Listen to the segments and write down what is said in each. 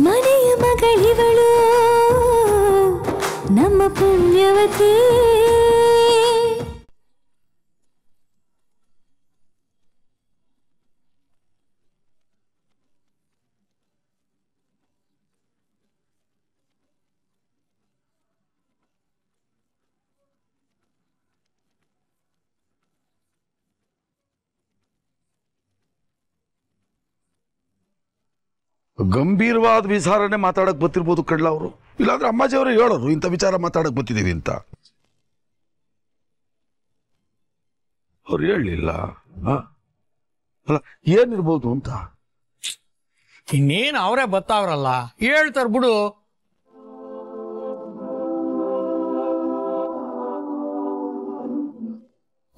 ಮನೆಯ ಮಗಳಿವಳು ನಮ್ಮ ಪುಣ್ಯವತಿ. ಗಂಭೀರವಾದ ವಿಚಾರನೆ ಮಾತಾಡಕ್ ಗೊತ್ತಿರ್ಬೋದು ಕಡ್ಲ ಅವರು, ಇಲ್ಲಾಂದ್ರೆ ಅಮ್ಮಾಜಿ ಅವರು ಹೇಳೋರು ಇಂಥ ವಿಚಾರ ಮಾತಾಡಕ್ ಗೊತ್ತಿದ್ದೀವಿ ಅಂತ. ಅವ್ರು ಹೇಳಲಿಲ್ಲ ಅಲ್ಲ, ಏನಿರ್ಬೋದು ಅಂತ. ಇನ್ನೇನು ಅವರೇ ಬತ್ತಾವ್ರಲ್ಲ, ಹೇಳ್ತಾರ ಬಿಡು.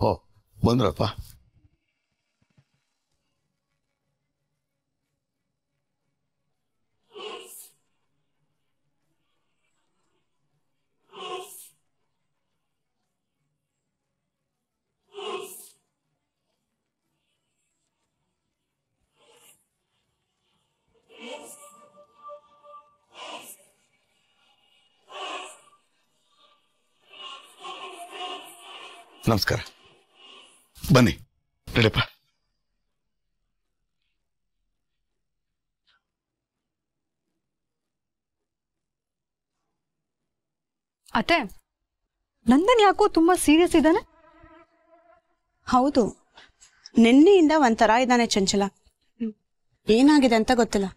ಓ ಬಂದ್ರಪ್ಪ. ನಮಸ್ಕಾರ, ಬನ್ನಿ ನಡೀಪ. ಅತ್ತೆ, ನಂದನ್ ಯಾಕೋ ತುಂಬಾ ಸೀರಿಯಸ್ ಇದ್ದಾನೆ. ಹೌದು, ನಿನ್ನೆಯಿಂದ ಒಂಥರ ಇದ್ದಾನೆ ಚಂಚಲ. ಏನಾಗಿದೆ ಅಂತ ಗೊತ್ತಿಲ್ಲ.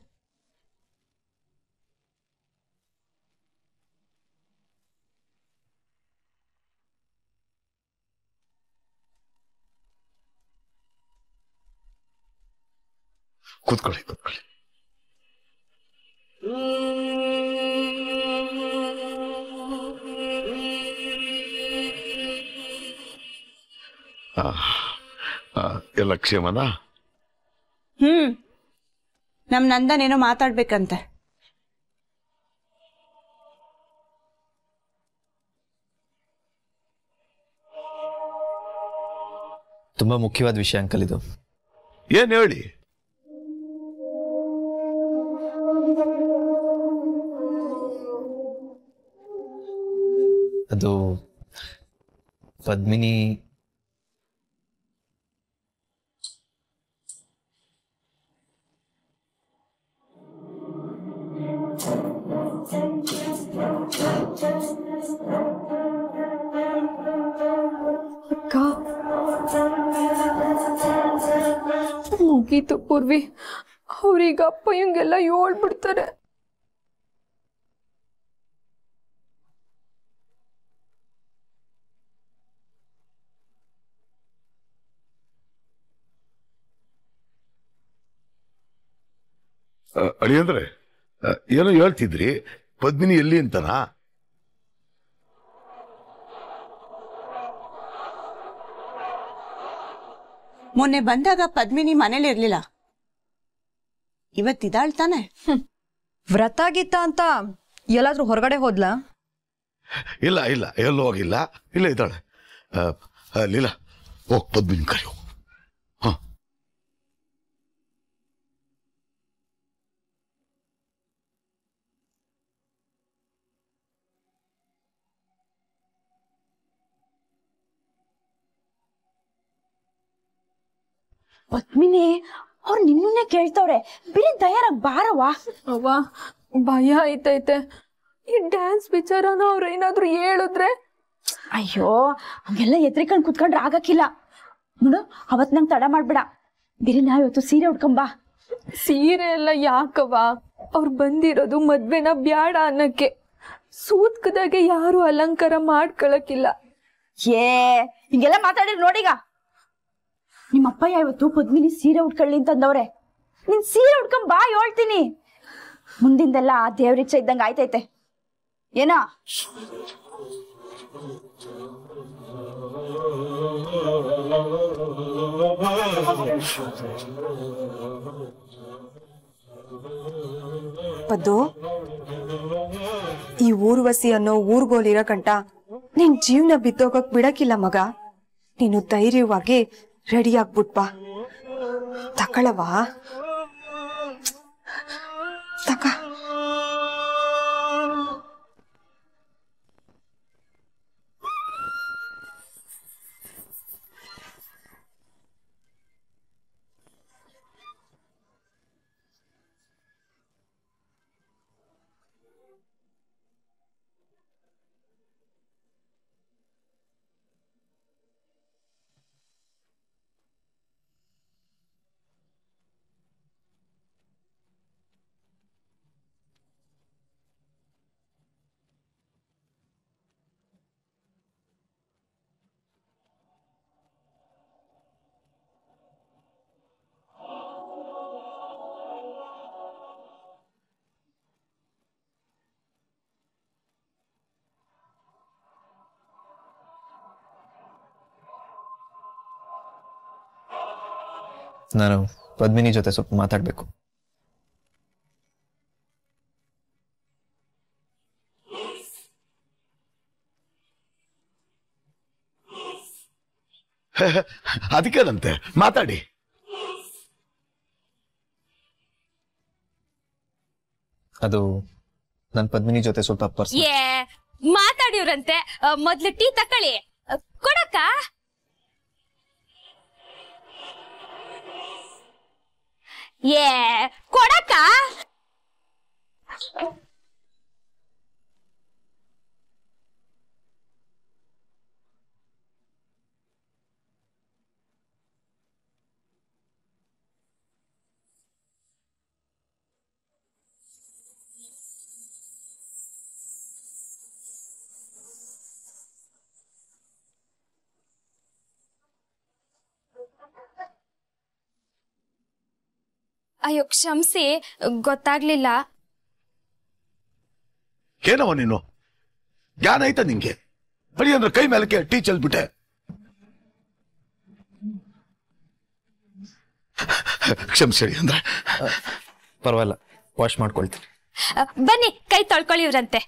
ಕೂತ್ಕೊಳ್ಳಿ ಕೂತ್ಕೊಳ್ಳಿ. ಎಲ್ಲ ಕ್ಷೇಮನಾ? ನಮ್ ನಂದನೇನೋ ಮಾತಾಡ್ಬೇಕಂತೆ. ತುಂಬಾ ಮುಖ್ಯವಾದ ವಿಷಯ ಅಂಕಲ್ ಇದು. ಏನ್ ಹೇಳಿ? ಅದು ಪದ್ಮಿನಿ ಮುಗೀತು ಪೂರ್ವಿ, ಅವ್ರೀಗ ಅಪ್ಪ ಹಿಂಗೆಲ್ಲ ಹೇಳ್ಬಿಡ್ತಾರೆ. ಅಳಿಯಂದ್ರೆ ಏನೋ ಹೇಳ್ತಿದ್ರಿ, ಪದ್ಮಿನಿ ಎಲ್ಲಿ ಅಂತನಾ? ಮೊನ್ನೆ ಬಂದಾಗ ಪದ್ಮಿನಿ ಮನೇಲಿ ಇರ್ಲಿಲ್ಲ, ಇವತ್ತಿದಾಳ್ತಾನೆ. ವ್ರತ ಗೀತ ಅಂತ ಎಲ್ಲಾದ್ರೂ ಹೊರಗಡೆ ಹೋದ್ಲಾ? ಇಲ್ಲ ಇಲ್ಲ, ಎಲ್ಲೂ ಹೋಗಿಲ್ಲ, ಇಲ್ಲ ಇದ್ದಾಳೆ. ಲೀಲಾ, ಹೋಗ್ ಪದ್ಮಿನಿ ಕರೆಯೋ. ಹ ಪದ್ಮಿನಿ ಅವ್ರು ನಿನ್ನೇ ಕೇಳ್ತವ್ರೆ, ಬಿಡಿ ತಯಾರಾಗ್ ಬಾರವಾ. ಅವ್ವ ಭಯ ಆಯ್ತೈತೆ, ಈ ಡ್ಯಾನ್ಸ್ ವಿಚಾರನ ಅವ್ರ ಏನಾದ್ರು ಹೇಳಿದ್ರೆ. ಅಯ್ಯೋ, ಹಂಗೆಲ್ಲ ಎದ್ರಿಕೊಂಡ್ ಕುತ್ಕೊಂಡ್ರೆ ಆಗಕ್ಕಿಲ್ಲ ನೋಡು. ಅವತ್ ನಂಗೆ ತಡ ಮಾಡ್ಬೇಡ, ಬೇರೆ ನಾವ್ ಇವತ್ತು ಸೀರೆ ಉಟ್ಕೊಂಬಾ. ಸೀರೆ ಎಲ್ಲ ಯಾಕವ್ವ, ಅವ್ರು ಬಂದಿರೋದು ಮದ್ವೆನ ಬ್ಯಾಡ ಅನ್ನಕ್ಕೆ. ಸೂತ್ಕದಾಗೆ ಯಾರು ಅಲಂಕಾರ ಮಾಡ್ಕೊಳಕಿಲ್ಲ. ಹಿಂಗೆಲ್ಲ ಮಾತಾಡಿರ್ ನೋಡೀಗ. ನಿಮ್ಮಪ್ಪಯ್ಯ ಇವತ್ತು ಪದ್ಮಿನಿ ಸೀರೆ ಉಟ್ಕೊಳ್ಳಿ ಅಂತಂದವ್ರೆ. ನಿನ್ ಸೀರೆ ಉಟ್ಕೊಂಡ್ ಬಾ ಹೇಳ್ತೀನಿ. ಮುಂದಿಂದೆಲ್ಲ ದೇವ್ರಿಚ್ಛೆ ಇದ್ದಂಗ ಆಯ್ತೈತೆ ಏನಾ? ಪದ್ದು, ಈ ಊರ್ವಸಿ ಅನ್ನೋ ಊರ್ಗೋಲಿರೋ ಕಂಟ ನಿನ್ ಜೀವನ ಬಿದ್ದೋಗಕ್ ಬಿಡಕ್ಕಿಲ್ಲ ಮಗ. ನೀನು ಧೈರ್ಯವಾಗಿ ರೆಡಿ ಆಗ್ಬಿಟ್ಬಾ. ತಕಳವಾ ತಕ ನಾನು ಪದ್ಮಿನಿ ಜೊತೆ ಸ್ವಲ್ಪ ಮಾತಾಡಬೇಕು. ಅದಕ್ಕೇನಂತೆ, ಮಾತಾಡಿ. ಅದು ನನ್ನ ಪದ್ಮಿನಿ ಜೊತೆ ಸ್ವಲ್ಪ ಪರ್ಸನಲ್. ಮಾತಾಡಿವ್ರಂತೆ. ಮೊದ್ಲು ಟೀ ತಕೊಳ್ಳಿ. ಕೊಡಕ್ಕ? ಕೊಡಕ್ಕ? ಅಯ್ಯೋ ಕ್ಷಮಿಸಿ, ಗೊತ್ತಾಗ್ಲಿಲ್ಲ. ಏನವ ನೀನು? ಜ್ಞಾನ ಆಯ್ತಾ ನಿಂಗೆ? ಬರೀ ಅಂದ್ರೆ ಕೈ ಮೇಲಕ್ಕೆ ಟೀ ಚೆಲ್ಬಿಟ್ಟೆ. ಕ್ಷಮಿಸಿ ಅಂದ್ರೆ ಪರವಾಗಿಲ್ಲ, ವಾಶ್ ಮಾಡ್ಕೊಳ್ತೀನಿ. ಬನ್ನಿ, ಕೈ ತೊಳ್ಕೊಳ್ಳಿವ್ರಂತೆ.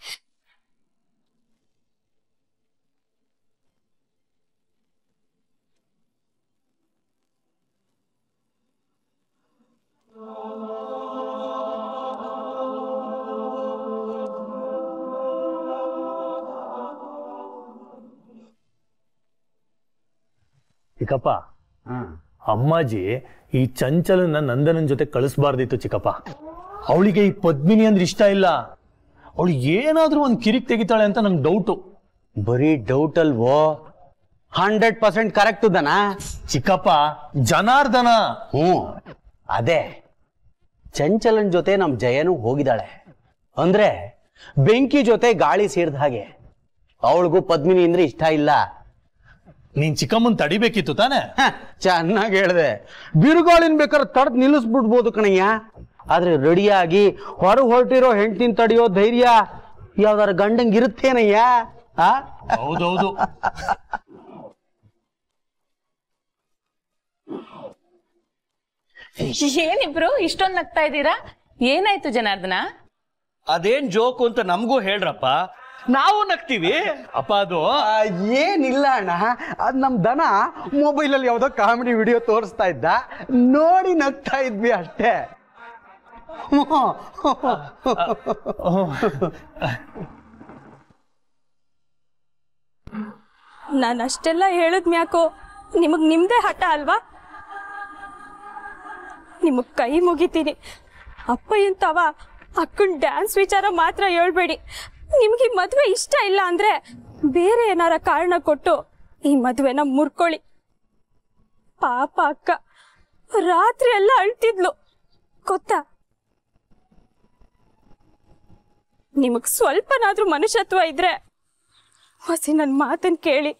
ಚಿಕ್ಕಪ್ಪ, ಅಮ್ಮಾಜಿ ಈ ಚಂಚಲನ ನಂದನನ್ ಜೊತೆ ಕಳಿಸ್ಬಾರ್ದಿತ್ತು ಚಿಕ್ಕಪ್ಪ. ಅವಳಿಗೆ ಈ ಪದ್ಮಿನಿ ಅಂದ್ರೆ ಇಷ್ಟ ಇಲ್ಲ. ಅವಳು ಏನಾದ್ರೂ ಒಂದ್ ಕಿರಿಕ್ ತೆಗಿತಾಳೆ ಅಂತ ನಂಗೆ ಡೌಟು. ಬರೀ ಡೌಟ್ ಅಲ್ವೋ, 100% ಕರೆಕ್ಟ್ ದನ ಚಿಕ್ಕಪ್ಪ. ಜನಾರ್ದನ. ಅದೇ ಚಂಚಲನ್ ಜೊತೆ ನಮ್ ಜಯನು ಹೋಗಿದ್ದಾಳೆ ಅಂದ್ರೆ ಬೆಂಕಿ ಜೊತೆ ಗಾಳಿ ಸೇರಿದ ಹಾಗೆ. ಅವಳಿಗೂ ಪದ್ಮಿನಿ ಅಂದ್ರೆ ಇಷ್ಟ ಇಲ್ಲ. ನೀನ್ ಚಿಕ್ಕಮ್ಮನ್ ತಡಿಬೇಕಿತ್ತು ತಾನೆ? ಚೆನ್ನಾಗಿ ಹೇಳ್ದೆ. ಬಿರುಗಾಳಿನ ಬೇಕಾದ್ರೆ ತಡೆದು ನಿಲ್ಲಿಸ್ಬಿಡ್ಬೋದು ಕಣಯ್ಯ. ಆದ್ರೆ ರೆಡಿಯಾಗಿ ಹೊರಟಿರೋ ಹೆಂಡತಿನ ತಡೆಯೋ ಧೈರ್ಯ ಯಾವ್ದಾರ ಗಂಡಂಗ್ ಇರುತ್ತೇನಯ್ಯ? ಹೌದೌದು. ಏನಿಬ್ರು ಇಷ್ಟೊಂದು ನಗ್ತಾ ಇದ್ದೀರಾ? ಏನಾಯ್ತು ಜನಾರ್ದನ? ಅದೇನ್ ಜೋಕು ಅಂತ ನಮಗೂ ಹೇಳ್ರಪ್ಪ, ನಾವು ನಗ್ತೀವಿ. ಅಪ್ಪ ಅದು ಏನಿಲ್ಲ ಅಣ್ಣ, ಅದ್ ನಮ್ ದನ ಮೊಬೈಲ್ ಅಲ್ಲಿ ಯಾವ್ದೋ ಕಾಮಿಡಿ ವಿಡಿಯೋ ತೋರಿಸ್ತಾ ಇದ್ದ, ನೋಡಿ ನಗ್ತಾ ಇದ್ವಿ ಅಷ್ಟೇ. ನಾನು ಅಷ್ಟೆಲ್ಲ ಹೇಳಿದ್ಮ್ಯಾಕೋ ನಿಮಗ್ ನಿಮ್ದೇ ಹಠ ಅಲ್ವಾ? ನಿಮಗ್ ಕೈ ಮುಗಿತೀನಿ. ಅಪ್ಪ ಎಂತವ ಅಕ್ಕನ್ ಡ್ಯಾನ್ಸ್ ವಿಚಾರ ಮಾತ್ರ ಹೇಳ್ಬೇಡಿ. ನಿಮ್ಗೆ ಈ ಮದ್ವೆ ಇಷ್ಟ ಇಲ್ಲ ಅಂದ್ರೆ ಬೇರೆ ಏನಾರ ಕಾರಣ ಕೊಟ್ಟು ಈ ಮದ್ವೆನ ಮುರ್ಕೊಳ್ಳಿ. ಪಾಪ ಅಕ್ಕ ರಾತ್ರಿ ಎಲ್ಲ ಅಳ್ತಿದ್ಲು ಗೊತ್ತಾ? ನಿಮಗ್ ಸ್ವಲ್ಪನಾದ್ರೂ ಮನುಷ್ಯತ್ವ ಇದ್ರೆ ಹೊಸಿ ನನ್ ಮಾತನ್ ಕೇಳಿ.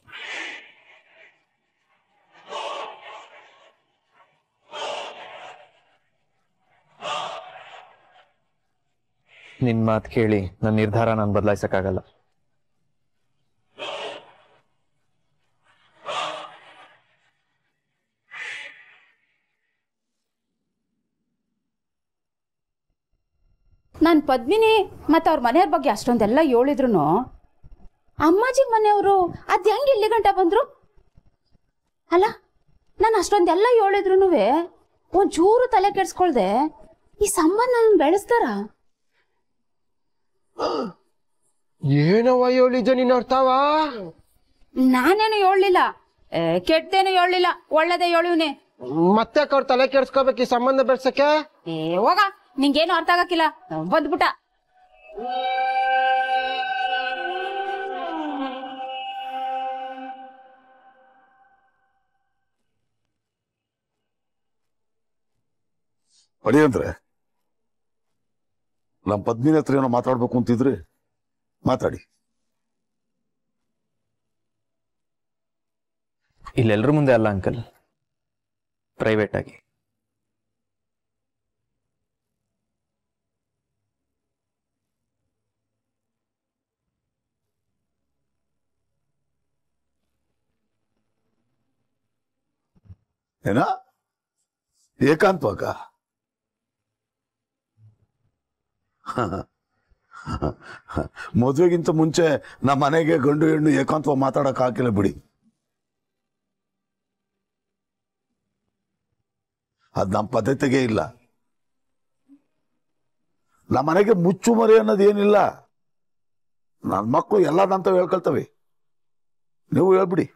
ನಿನ್ ಮಾತು ಕೇಳಿ ನನ್ನ ನಿರ್ಧಾರ ನಾನು ಬದಲಾಯಿಸಕ್ಕಾಗಲ್ಲ. ನಾನು ಪದ್ಮಿನಿ ಮತ್ತು ಅವ್ರ ಮನೆಯವ್ರ ಬಗ್ಗೆ ಅಷ್ಟೊಂದೆಲ್ಲ ಹೇಳಿದ್ರು ಅಮ್ಮಾಜಿ ಮನೆಯವರು ಅದು ಹೆಂಗೆ ಇಲ್ಲಿ ಗಂಟ ಬಂದರು? ಅಲ್ಲ, ನಾನು ಅಷ್ಟೊಂದೆಲ್ಲ ಹೇಳಿದ್ರು ಒಂಚೂರು ತಲೆ ಕೆಡ್ಸ್ಕೊಳ್ದೆ ಈ ಸಂಬಂಧ ನನ್ನ ಬೆಳೆಸ್ತಾರ? ಏನವ ಹೇಳಿಜ ನೀನ್ ಅರ್ಥವ? ನಾನೇನು ಹೇಳಲಿಲ್ಲ, ಕೆಟ್ಟದೇನು ಹೇಳಲಿಲ್ಲ, ಒಳ್ಳೇದೇ ಹೇಳಿವ್ನೆ. ಮತ್ತೆ ಅವ್ರ ತಲೆ ಕೆಡ್ಸ್ಕೋಬೇಕು ಈ ಸಂಬಂಧ ಬೆಳ್ಸಕ್ಕೆ? ಹೋಗ, ನಿಂಗೇನು ಅರ್ಥ ಆಗಕ್ಕಿಲ್ಲ, ಬಂದ್ಬಿಟ್ಟ. ಅಡಿ ಅಂದ್ರೆ ನಮ್ಮ ಪದ್ಮಿನಿ ಹತ್ರ ಏನೋ ಮಾತಾಡ್ಬೇಕು ಅಂತಿದ್ರೆ ಮಾತಾಡಿ. ಇಲ್ಲೆಲ್ಲರ ಮುಂದೆ ಅಲ್ಲ ಅಂಕಲ್, ಪ್ರೈವೇಟ್ ಆಗಿ. ಏಕಾಂತವಾಗ ಮದುವೆಗಿಂತ ಮುಂಚೆ ನಮ್ಮ ಮನೆಗೆ ಗಂಡು ಹೆಣ್ಣು ಏಕಾಂತವಾಗಿ ಮಾತಾಡಕ್ ಹಾಕಿಲ್ಲ ಬಿಡಿ. ಅದ್ ನಮ್ಮ ಪದ್ಧತಿಗೆ ಇಲ್ಲ. ನಮ್ಮ ಮನೆಗೆ ಮುಚ್ಚು ಮರಿ ಅನ್ನೋದು ಏನಿಲ್ಲ. ನನ್ನ ಮಕ್ಕಳು ಎಲ್ಲದಂತ ಹೇಳ್ಕೊಳ್ತವೆ. ನೀವು ಹೇಳ್ಬಿಡಿ.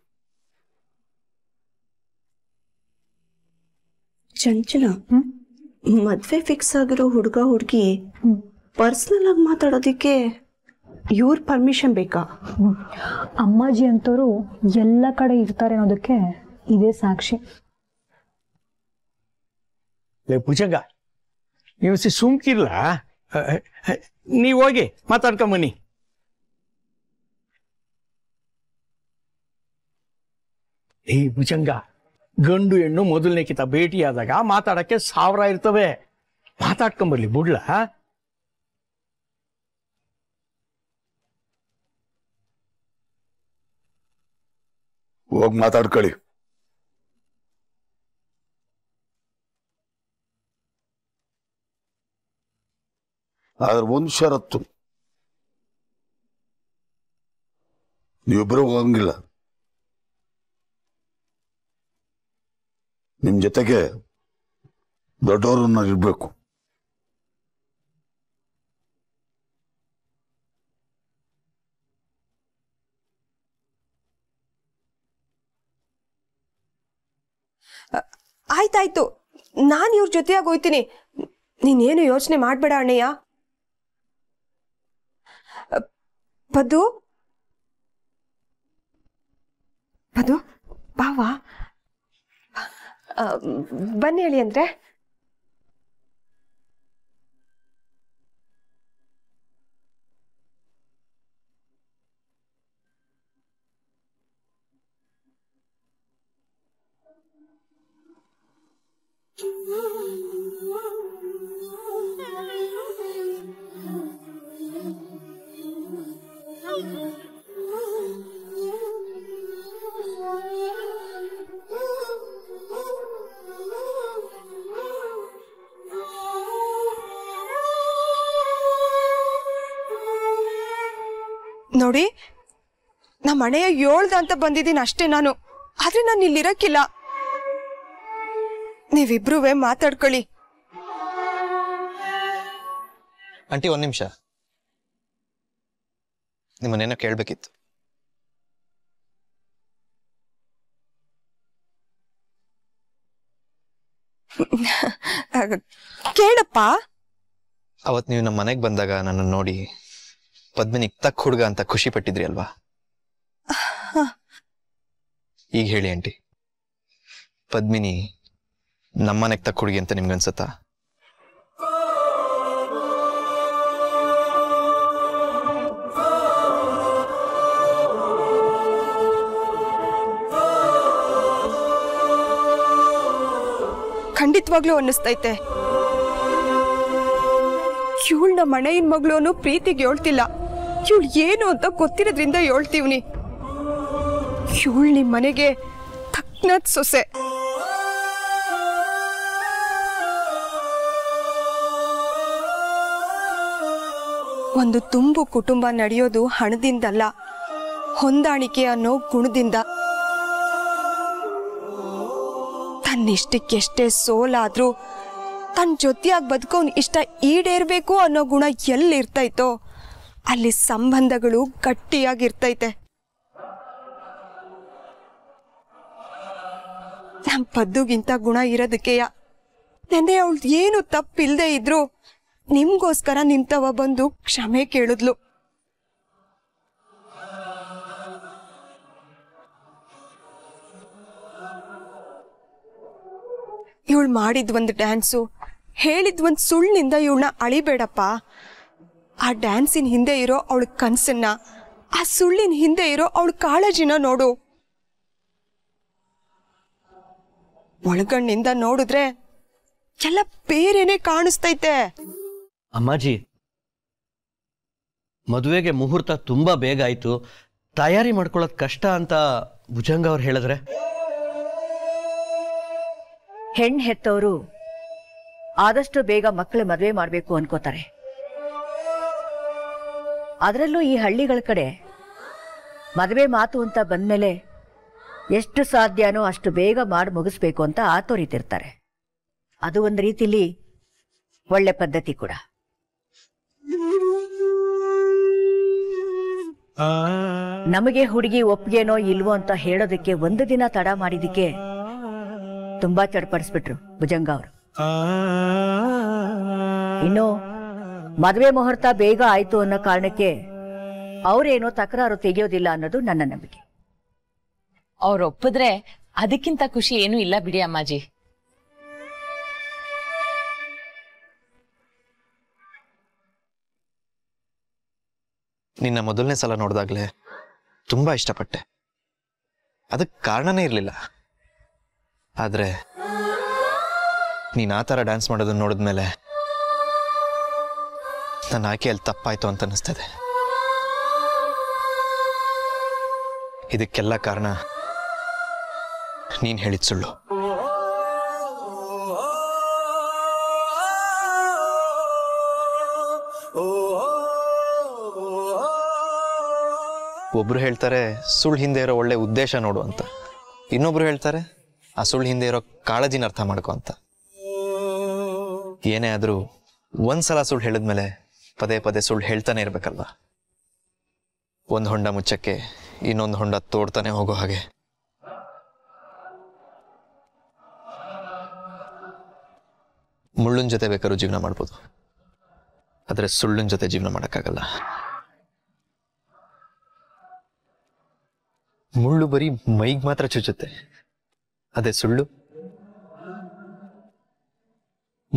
ಚಂಚಲ, ಮದ್ವೆ ಫಿಕ್ಸ್ ಆಗಿರೋ ಹುಡುಗ ಹುಡುಗಿ ಪರ್ಸನಲ್ ಆಗಿ ಮಾತಾಡೋದಿಕ್ಕೆ ಇವ್ರ ಪರ್ಮಿಷನ್ ಬೇಕಾ? ಅಮ್ಮಾಜಿ ಅಂತವರು ಎಲ್ಲ ಕಡೆ ಇರ್ತಾರೆ ಅನ್ನೋದಕ್ಕೆ ಇದೇ ಸಾಕ್ಷಿ. ಭುಜಂಗ, ನೀವು ಸುಮ್ಕಿಲ್ಲ, ನೀವು ಹೋಗಿ ಮಾತಾಡ್ಕೊಂಬನ್ನಿ. ಈ ಭುಜಂಗ, ಗಂಡು ಹೆಣ್ಣು ಮೊದಲನೇ ಕಿತ ಭೇಟಿಯಾದಾಗ ಮಾತಾಡಕ್ಕೆ 1000 ಇರ್ತವೆ. ಮಾತಾಡ್ಕೊಂಬರ್ಲಿ ಬಿಡ್ಲ. ಹೋಗಿ ಮಾತಾಡ್ಕೊಳ್ಳಿ. ಆದ್ರೆ ಒಂದು ಷರತ್ತು, ನೀವಿಬ್ಬರು ಹೋಗಂಗಿಲ್ಲ. ನಿಮ್ ಜೊತೆಗೆ ದೊಡ್ಡವ್ರನ್ನ ಇರ್ಬೇಕು. ಆಯ್ತಾಯ್ತು, ನಾನು ಇವ್ರ ಜೊತೆಯಾಗಿ ಹೋಯ್ತೀನಿ. ನೀನೇನು ಯೋಚನೆ ಮಾಡ್ಬೇಡ ಅಣ್ಣಯ್ಯ. ಪದ್ದು ಪದ್ದು ಬಾವಾ, ಬನ್ನಿ ಹೇಳಿ ಅಂದ್ರೆ. ನೋಡಿ, ನಮ್ಮ ಮನೆಯ 7 ಅಂತ ಬಂದಿದ್ದೀನಿ ಅಷ್ಟೇ ನಾನು. ಆದ್ರೆ ನಾನು ಇಲ್ಲಿರಕ್ಕಿಲ್ಲ. ನೀವಿಬ್ರೂ ಮಾತಾಡ್ಕೊಳ್ಳಿ. ಆಂಟಿ, 1 ನಿಮಿಷ, ನಿಮ್ಮನ್ನೇನೋ ಕೇಳಬೇಕಿತ್ತು. ಕೇಳಪ್ಪ. ಅವತ್ತು ನೀವು ನಮ್ಮ ಮನೆಗೆ ಬಂದಾಗ ನನ್ನನ್ನು ನೋಡಿ ಪದ್ಮಿನಿಗ್ ತಕ್ಕ ಹುಡುಗ ಅಂತ ಖುಷಿ ಪಟ್ಟಿದ್ರಿ ಅಲ್ವಾ? ಈಗ ಹೇಳಿ ಆಂಟಿ, ಪದ್ಮಿನಿ ನಮ್ಮನೆಗೆ ತಕ್ಕ ಹುಡುಗಿ ಅಂತ ನಿಮ್ಗನ್ಸತ್ತಾ? ಖಂಡಿತವಾಗ್ಲೂ ಅನ್ನಿಸ್ತೈತೆ. ಇವಳ ಮನೆயின் ಮಗಳು ಅನ್ನೋ ಪ್ರೀತಿಗೆ ಹೇಳ್ತಿಲ್ಲ. ಇವಳು ಏನು ಅಂತ ಗೊತ್ತಿರೋದ್ರಿಂದ ಹೇಳ್ತೀವ್ನಿ. ಇವಳು ನಿಮ್ ಮನೆಗೆ ತಕ್ಕನದ್ ಸೊಸೆ. ಒಂದು ತುಂಬು ಕುಟುಂಬ ನಡೆಯೋದು ಹಣದಿಂದಲ್ಲ, ಹೊಂದಾಣಿಕೆ ಅನ್ನೋ ಗುಣದಿಂದ. ತನ್ನಿಷ್ಟಕ್ಕೆಷ್ಟೇ ಸೋಲಾದ್ರೂ ತನ್ನ ಜೊತೆಯಾಗಿ ಬದುಕೋನ್ ಇಷ್ಟ ಈಡೇರ್ಬೇಕು ಅನ್ನೋ ಗುಣ ಎಲ್ಲಿರ್ತೈತೋ ಅಲ್ಲಿ ಸಂಬಂಧಗಳು ಗಟ್ಟಿಯಾಗಿರ್ತೈತೆ. ನಮ್ಮ ಪದ್ದುಗಿಂತ ಗುಣ ಇರೋದಕ್ಕೆಯ ನೆನ್ನೆ ಅವಳು ಏನು ತಪ್ಪಿಲ್ದೇ ಇದ್ರು ನಿಮ್ಗೋಸ್ಕರ ನಿಂತವ ಬಂದು ಕ್ಷಮೆ ಕೇಳಿದ್ಲು. ಇವಳು ಮಾಡಿದ್ವಂದು ಡ್ಯಾನ್ಸು, ಹೇಳಿದ್ವಂದು ಸುಳ್ಳಿನಿಂದ ಇವಳನ್ನ ಅಳಿಬೇಡಪ್ಪ. ಆ ಡ್ಯಾನ್ಸಿನ ಹಿಂದೆ ಇರೋ ಅವಳ ಕನ್ಸನ್ನ, ಆ ಸುಳ್ಳಿನ ಹಿಂದೆ ಇರೋ ಅವಳ ಕಾಳಜಿನ ನೋಡು. ಒಳಗಣ್ಣಿಂದ ನೋಡಿದ್ರೆ ಎಲ್ಲ ಬೇರೆನೆ ಕಾಣಿಸ್ತೈತೆ. ಅಮ್ಮಾಜಿ, ಮದುವೆಗೆ ಮುಹೂರ್ತ ತುಂಬಾ ಬೇಗ ಆಯ್ತು, ತಯಾರಿ ಮಾಡ್ಕೊಳ್ಳೋದು ಕಷ್ಟ ಅಂತ ಭುಜಂಗ ಅವ್ರು ಹೇಳಿದ್ರೆ. ಹೆಣ್ಣು ಹೆತ್ತವರು ಆದಷ್ಟು ಬೇಗ ಮಕ್ಕಳು ಮದುವೆ ಮಾಡಬೇಕು ಅನ್ಕೋತಾರೆ. ಅದರಲ್ಲೂ ಈ ಹಳ್ಳಿಗಳ ಕಡೆ ಮದುವೆ ಮಾತು ಅಂತ ಬಂದ್ಮೇಲೆ ಎಷ್ಟು ಸಾಧ್ಯನೋ ಅಷ್ಟು ಬೇಗ ಮಾಡಿ ಮುಗಿಸ್ಬೇಕು ಅಂತ ಆತೋರಿತಿರ್ತಾರೆ. ಅದು ಒಂದು ರೀತಿಲಿ ಒಳ್ಳೆ ಪದ್ಧತಿ ಕೂಡ. ನಮಗೆ ಹುಡುಗಿ ಒಪ್ಪಿಗೆನೋ ಇಲ್ವೋ ಅಂತ ಹೇಳೋದಕ್ಕೆ ಒಂದು ದಿನ ತಡ ಮಾಡಿದಕ್ಕೆ ತುಂಬಾ ಚಡ್ಪಡಿಸ್ಬಿಟ್ರು ಭುಜಂಗ ಅವರು. ಇನ್ನು ಮದುವೆ ಮುಹೂರ್ತ ಬೇಗ ಆಯ್ತು ಅನ್ನೋ ಕಾರಣಕ್ಕೆ ಅವರೇನೋ ತಕರಾರು ತೆಗೆಯೋದಿಲ್ಲ ಅನ್ನೋದು ನನ್ನ ನಂಬಿಕೆ. ಅವ್ರು ಒಪ್ಪಿದ್ರೆ ಅದಕ್ಕಿಂತ ಖುಷಿ ಏನೂ ಇಲ್ಲ ಬಿಡಿ ಅಮ್ಮಾಜಿ. ನಿನ್ನ ಮೊದಲನೇ ಸಲ ನೋಡಿದಾಗ್ಲೇ ತುಂಬಾ ಇಷ್ಟಪಟ್ಟೆ. ಅದಕ್ಕೆ ಕಾರಣನೇ ಇರಲಿಲ್ಲ. ಆದ್ರೆ ನೀನ್ ಆ ಥರ ಡ್ಯಾನ್ಸ್ ಮಾಡೋದನ್ನ ನೋಡಿದ್ಮೇಲೆ ನನ್ನ ಆಯ್ಕೆಯಲ್ಲಿ ತಪ್ಪಾಯ್ತು ಅಂತ ಅನಿಸ್ತದೆ. ಇದಕ್ಕೆಲ್ಲ ಕಾರಣ ನೀನ್ ಹೇಳಿದ ಸುಳ್ಳು. ಒಬ್ರು ಹೇಳ್ತಾರೆ ಸುಳ್ಳು ಹಿಂದೆ ಇರೋ ಒಳ್ಳೆ ಉದ್ದೇಶ ನೋಡು ಅಂತ, ಇನ್ನೊಬ್ರು ಹೇಳ್ತಾರೆ ಆ ಸುಳ್ಳು ಹಿಂದೆ ಇರೋ ಕಾಳಜಿನ ಅರ್ಥ ಮಾಡ್ಕೊ ಅಂತ. ಏನೇ ಆದ್ರೂ ಒಂದ್ಸಲ ಸುಳ್ಳು ಹೇಳಿದ್ಮೇಲೆ ಪದೇ ಪದೇ ಸುಳ್ಳು ಹೇಳ್ತಾನೆ ಇರ್ಬೇಕಲ್ವಾ? ಒಂದು ಹೊಂಡ ಮುಚ್ಚಕ್ಕೆ ಇನ್ನೊಂದು ಹೊಂಡ ತೋಡ್ತಾನೆ ಹೋಗೋ ಹಾಗೆ. ಮುಳ್ಳಿನ ಜೊತೆ ಬೇಕಾದ್ರೂ ಜೀವನ ಮಾಡ್ಬೋದು, ಆದ್ರೆ ಸುಳ್ಳಿನ ಜೊತೆ ಜೀವನ ಮಾಡೋಕ್ಕಾಗಲ್ಲ. ಮುಳ್ಳು ಬರೀ ಮೈಗೆ ಮಾತ್ರ ಚುಚ್ಚುತ್ತೆ, ಅದೇ ಸುಳ್ಳು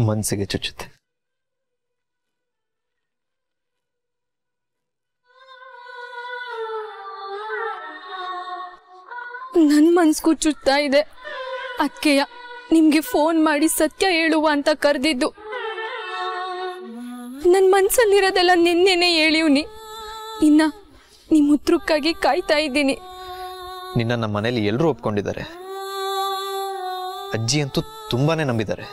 ಮನಸ್ಸಿಗೆ ಚುಚ್ಚುತ್ತೆ. ನನ್ ಮನ್ಸ್ಗೂ ಚುಚ್ತಾ ಇದೆ. ಅಕ್ಕೆಯ ನಿಮ್ಗೆ ಫೋನ್ ಮಾಡಿ ಸತ್ಯ ಹೇಳುವ ಅಂತ ಕರೆದಿದ್ದು. ನನ್ ಮನ್ಸಲ್ಲಿರೋದೆಲ್ಲ ನಿನ್ನೆನೆ ಹೇಳಿವ್ನಿ. ಇನ್ನ ನಿಮ್ ಉತ್ತರಕ್ಕಾಗಿ ಕಾಯ್ತಾ ಇದ್ದೀನಿ. ನಿನ್ನ ನಮ್ಮ ಮನೇಲಿ ಎಲ್ಲರೂ ಒಪ್ಕೊಂಡಿದ್ದಾರೆ. ಅಜ್ಜಿ ಅಂತೂ ತುಂಬಾನೇ ನಂಬಿದ್ದಾರೆ.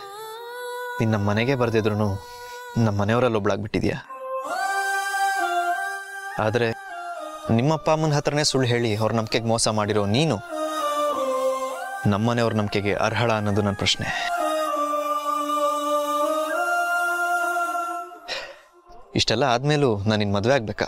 ನಿನ್ನ ಮನೆಗೆ ಬರ್ದಿದ್ರು ನಮ್ಮ ಮನೆಯವರಲ್ಲಿ ಒಬ್ಳಾಗ್ಬಿಟ್ಟಿದ್ಯಾ. ಆದ್ರೆ ನಿಮ್ಮಪ್ಪ ಅಮ್ಮನ ಹತ್ರನೇ ಸುಳ್ಳು ಹೇಳಿ ಅವ್ರ ನಂಬಿಕೆಗೆ ಮೋಸ ಮಾಡಿರೋ ನೀನು ನಮ್ಮನೆಯವ್ರ ನಂಬಿಕೆಗೆ ಅರ್ಹಳ ಅನ್ನೋದು ನನ್ನ ಪ್ರಶ್ನೆ. ಇಷ್ಟೆಲ್ಲ ಆದ್ಮೇಲೂ ನಾನು ನಿನ್ನ ಮದುವೆ ಆಗ್ಬೇಕಾ?